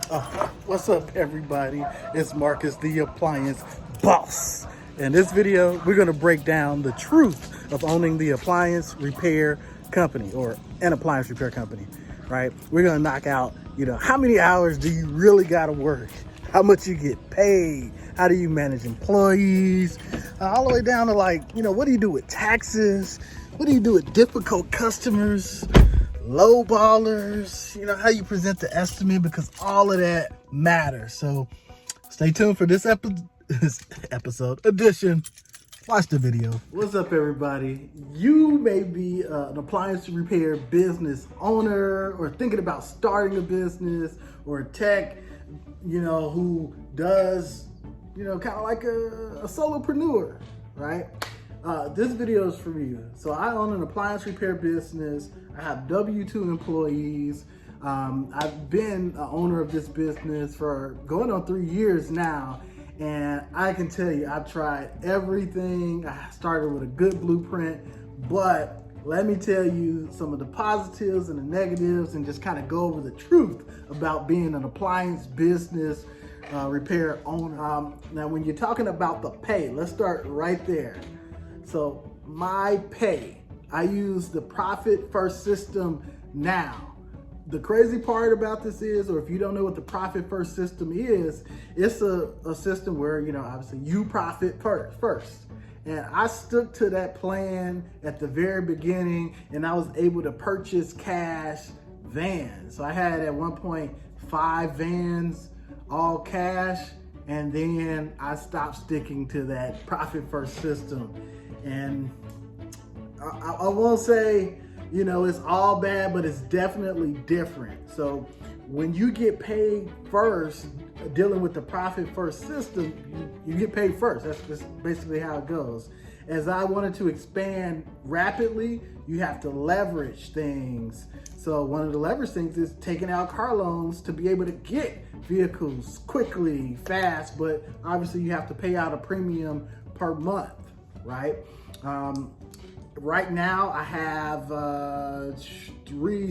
What's up, everybody? It's Marcus, the Appliance Boss. In this video, we're going to break down the truth of owning the appliance repair company or an appliance repair company, right? We're going to knock out, how many hours do you really got to work? How much you get paid? How do you manage employees? All the way down to what do you do with taxes? What do you do with difficult customers? Low ballers, how you present the estimate, because all of that matters. So stay tuned for this episode edition. Watch the video. What's up, everybody? You may be an appliance repair business owner or thinking about starting a business, or a tech, who does, kind of like a solopreneur, right? This video is for you. So I own an appliance repair business. I have W-2 employees. I've been an owner of this business for going on 3 years now. And I can tell you, I've tried everything. I started with a good blueprint, but let me tell you some of the positives and the negatives, and just kind of go over the truth about being an appliance business repair owner. Now, when you're talking about the pay, let's start right there. So my pay, I use the Profit First system now. The crazy part about this is, or if you don't know what the Profit First system is, it's a system where, obviously you profit first. And I stuck to that plan at the very beginning, and I was able to purchase cash vans. So I had at one point 5 vans, all cash, and then I stopped sticking to that Profit First system. And I won't say, it's all bad, but it's definitely different. So when you get paid first, dealing with the Profit First system, you get paid first. That's just basically how it goes. As I wanted to expand rapidly, you have to leverage things. So one of the leverage things is taking out car loans to be able to get vehicles quickly, fast, but obviously you have to pay out a premium per month, right? Right now I have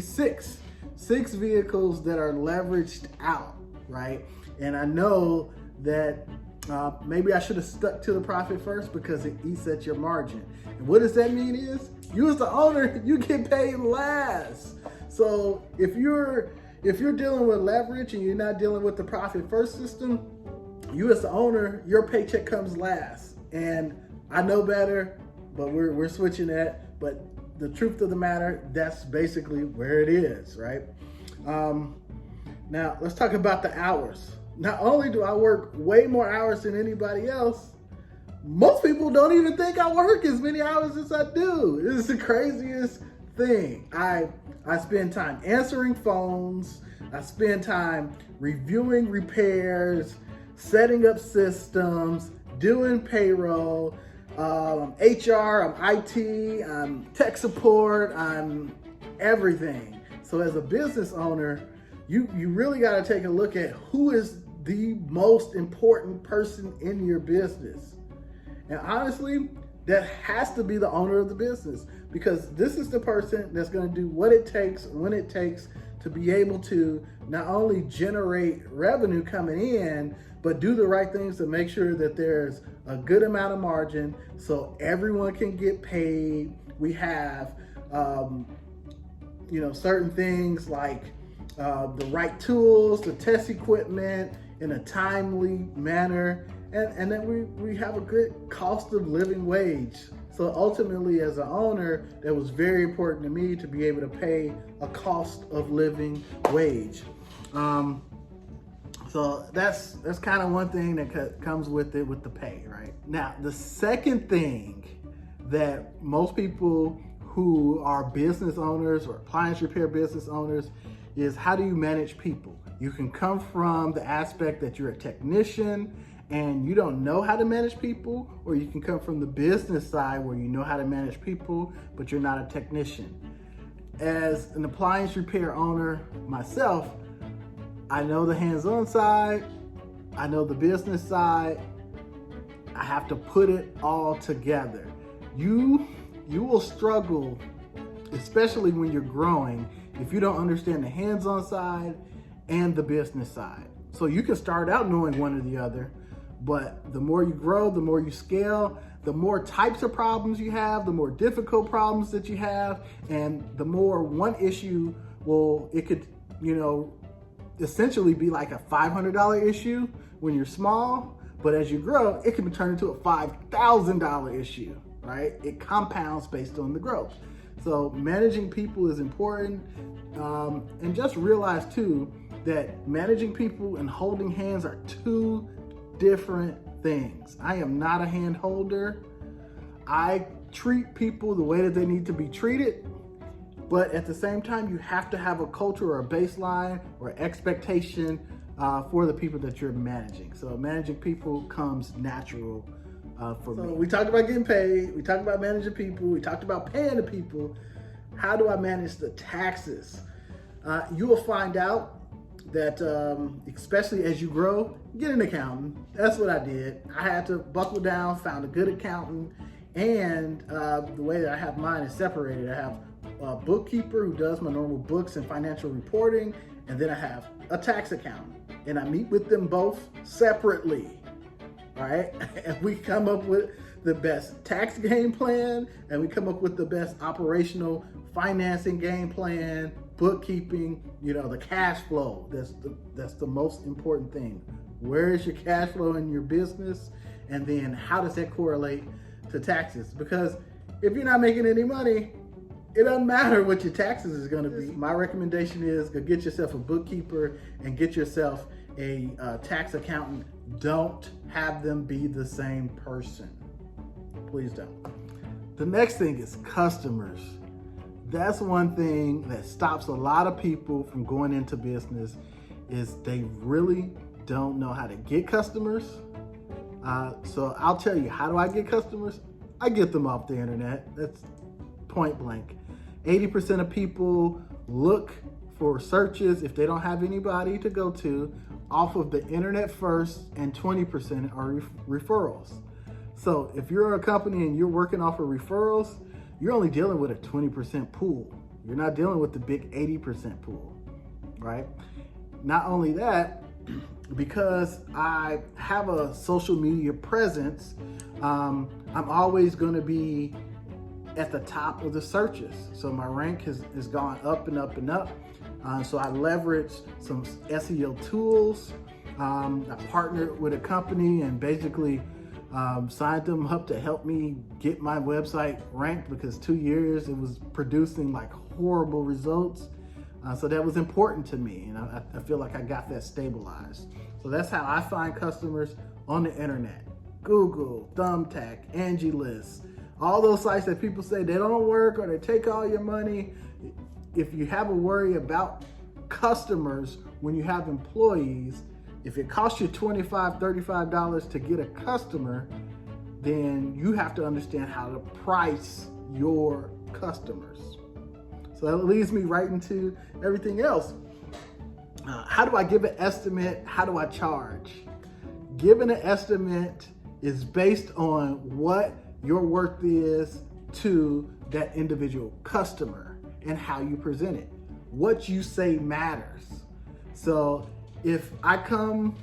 six vehicles that are leveraged out, right? And I know that maybe I should have stuck to the Profit First, because it eats at your margin. And what does that mean is, you as the owner, you get paid last. So if you're dealing with leverage and you're not dealing with the Profit First system, you as the owner, your paycheck comes last. And I know better, but we're switching that. But the truth of the matter, that's basically where it is, right? Now let's talk about the hours. Not only do I work way more hours than anybody else, most people don't even think I work as many hours as I do. This is the craziest thing. I spend time answering phones. I spend time reviewing repairs, setting up systems, doing payroll. I'm HR, I'm IT, I'm tech support, I'm everything. So as a business owner, you really got to take a look at who is the most important person in your business. And honestly, that has to be the owner of the business, because this is the person that's going to do what it takes, when it takes, to be able to not only generate revenue coming in, but do the right things to make sure that there's a good amount of margin so everyone can get paid. We have, certain things like the right tools, the test equipment in a timely manner, and then we have a good cost of living wage. So ultimately, as an owner, that was very important to me to be able to pay a cost of living wage. So that's kind of one thing that comes with it, with the pay, right? Now, the second thing that most people who are business owners or appliance repair business owners is, how do you manage people? You can come from the aspect that you're a technician and you don't know how to manage people, or you can come from the business side where you know how to manage people, but you're not a technician. As an appliance repair owner myself, I know the hands-on side, I know the business side. I have to put it all together. You will struggle, especially when you're growing, if you don't understand the hands-on side and the business side. So you can start out knowing one or the other, but the more you grow, the more you scale, the more types of problems you have, the more difficult problems that you have, and the more one issue it could, essentially be like a $500 issue when you're small, but as you grow, it can be turned into a $5,000 issue, right? It compounds based on the growth. So managing people is important. And just realize too, that managing people and holding hands are two different things. I am not a hand holder. I treat people the way that they need to be treated, but at the same time, you have to have a culture or a baseline or expectation for the people that you're managing. So managing people comes natural for me. We talked about getting paid. We talked about managing people. We talked about paying the people. How do I manage the taxes? You will find out that especially as you grow, get an accountant. That's what I did. I had to buckle down, found a good accountant, and the way that I have mine is separated. I have a bookkeeper who does my normal books and financial reporting, and then I have a tax accountant, and I meet with them both separately, all right? And we come up with the best tax game plan, and we come up with the best operational financing game plan, bookkeeping, the cash flow. That's the most important thing. Where is your cash flow in your business? And then how does that correlate to taxes? Because if you're not making any money, it doesn't matter what your taxes is going to be. My recommendation is go get yourself a bookkeeper and get yourself a tax accountant. Don't have them be the same person. Please don't. The next thing is customers. That's one thing that stops a lot of people from going into business is they really don't know how to get customers. So I'll tell you, how do I get customers? I get them off the internet. That's point blank. 80% of people look for searches if they don't have anybody to go to off of the internet first, and 20% are referrals. So if you're a company and you're working off of referrals, you're only dealing with a 20% pool. You're not dealing with the big 80% pool, right? Not only that, because I have a social media presence, I'm always going to be at the top of the searches. So my rank has gone up and up and up. So I leverage some SEO tools. I partnered with a company and basically signed them up to help me get my website ranked, because 2 years it was producing like horrible results. So that was important to me, and I feel like I got that stabilized. So that's how I find customers on the internet. Google, Thumbtack, AngieList, all those sites that people say they don't work or they take all your money. If you have a worry about customers when you have employees, if it costs you $25, $35 to get a customer, then you have to understand how to price your customers. So that leads me right into everything else. How do I give an estimate? How do I charge? Giving an estimate is based on what your worth is to that individual customer and how you present it. What you say matters. So if I come,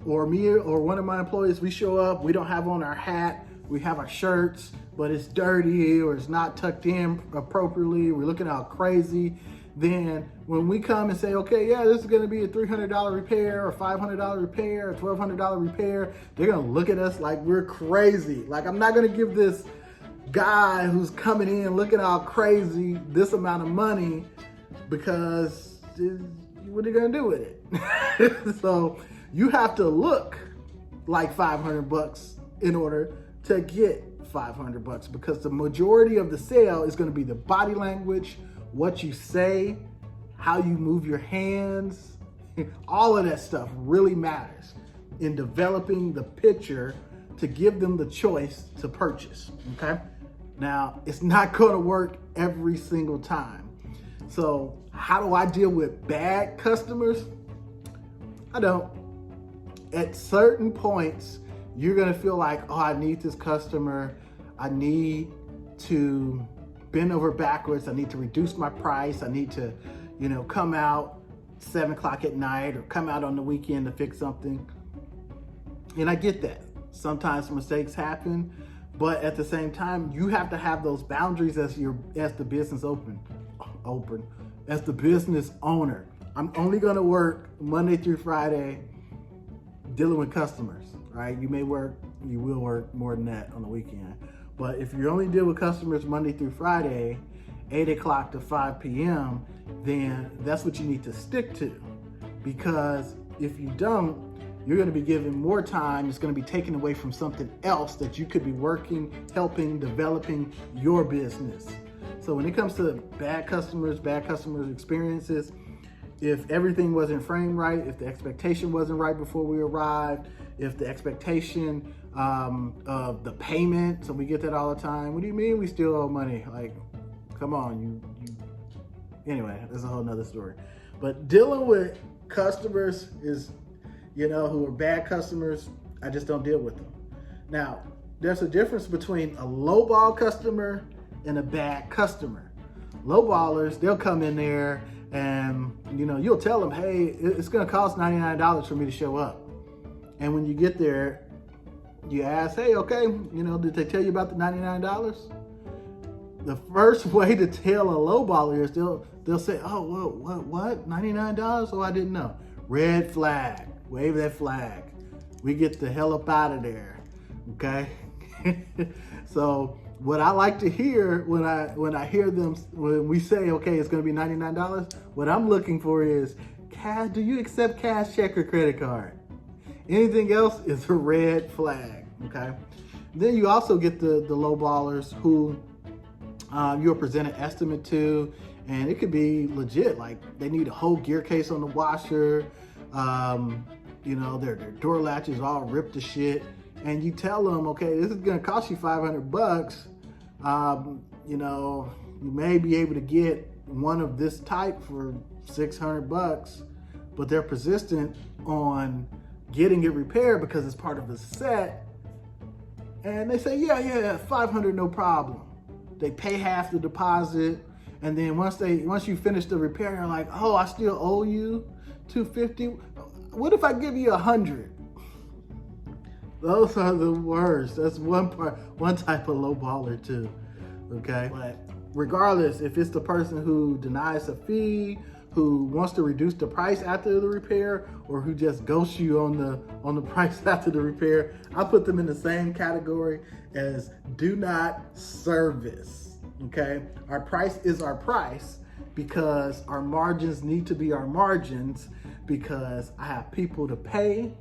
or me or one of my employees, we show up, we don't have on our hat, we have our shirts, but it's dirty or it's not tucked in appropriately, we're looking all crazy, then when we come and say, okay, yeah, this is gonna be a $300 repair or $500 repair or $1,200 repair, they're gonna look at us like we're crazy. Like, I'm not gonna give this guy who's coming in looking all crazy this amount of money, because what are you gonna do with it? So you have to look like $500 in order to get $500, because the majority of the sale is gonna be the body language, what you say, how you move your hands. All of that stuff really matters in developing the picture to give them the choice to purchase, okay? Now, it's not gonna work every single time. So how do I deal with bad customers? I don't. At certain points, you're gonna feel like, oh, I need this customer. I need to bend over backwards. I need to reduce my price. I need to, come out 7 o'clock at night or come out on the weekend to fix something. And I get that. Sometimes mistakes happen, but at the same time, you have to have those boundaries as the business as the business owner. I'm only gonna work Monday through Friday dealing with customers, right? You will work more than that on the weekend. But if you only deal with customers Monday through Friday, 8 o'clock to 5 p.m., then that's what you need to stick to. Because if you don't, you're gonna be given more time. It's gonna be taken away from something else that you could be working, helping, developing your business. So when it comes to bad customers experiences, if everything wasn't framed right, if the expectation wasn't right before we arrived, if the expectation of the payment, so we get that all the time. What do you mean we still owe money? Like, come on, anyway, that's a whole nother story. But dealing with customers is, who are bad customers, I just don't deal with them. Now, there's a difference between a lowball customer and a bad customer. Lowballers, they'll come in there and, you'll tell them, hey, it's gonna cost $99 for me to show up. And when you get there, you ask, hey, okay, did they tell you about the $99? The first way to tell a lowballer is they'll say, oh, well, what, $99? Oh, I didn't know. Red flag, wave that flag. We get the hell up out of there, okay? So what I like to hear when I hear them, when we say, okay, it's gonna be $99, what I'm looking for is, do you accept cash, check, or credit card? Anything else is a red flag, okay? Then you also get the low ballers who you'll present an estimate to, and it could be legit, like they need a whole gear case on the washer, their door latches all ripped to shit, and you tell them, okay, this is gonna cost you $500. You may be able to get one of this type for $600, but they're persistent on getting it repaired because it's part of a set. And they say, yeah, $500, no problem. They pay half the deposit. And then once you finish the repair, you're like, oh, I still owe you $250. What if I give you $100? Those are the worst. That's one type of low baller too, okay? But regardless, if it's the person who denies a fee, who wants to reduce the price after the repair, or who just ghosts you on the price after the repair, I put them in the same category as do not service, okay? Our price is our price because our margins need to be our margins, because I have people to pay,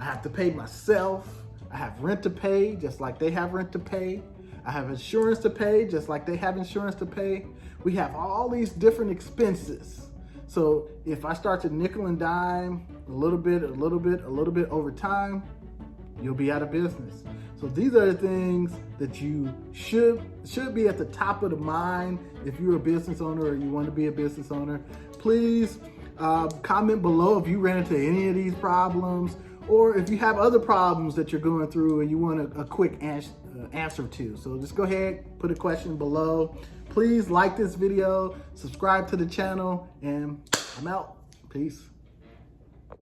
I have to pay myself, I have rent to pay just like they have rent to pay, I have insurance to pay just like they have insurance to pay. We have all these different expenses. So if I start to nickel and dime a little bit over time, you'll be out of business. So these are the things that you should be at the top of the mind if you're a business owner or you want to be a business owner. Please comment below if you ran into any of these problems, or if you have other problems that you're going through and you want a quick answer to. So just go ahead, put a question below. Please like this video, subscribe to the channel, and I'm out. Peace.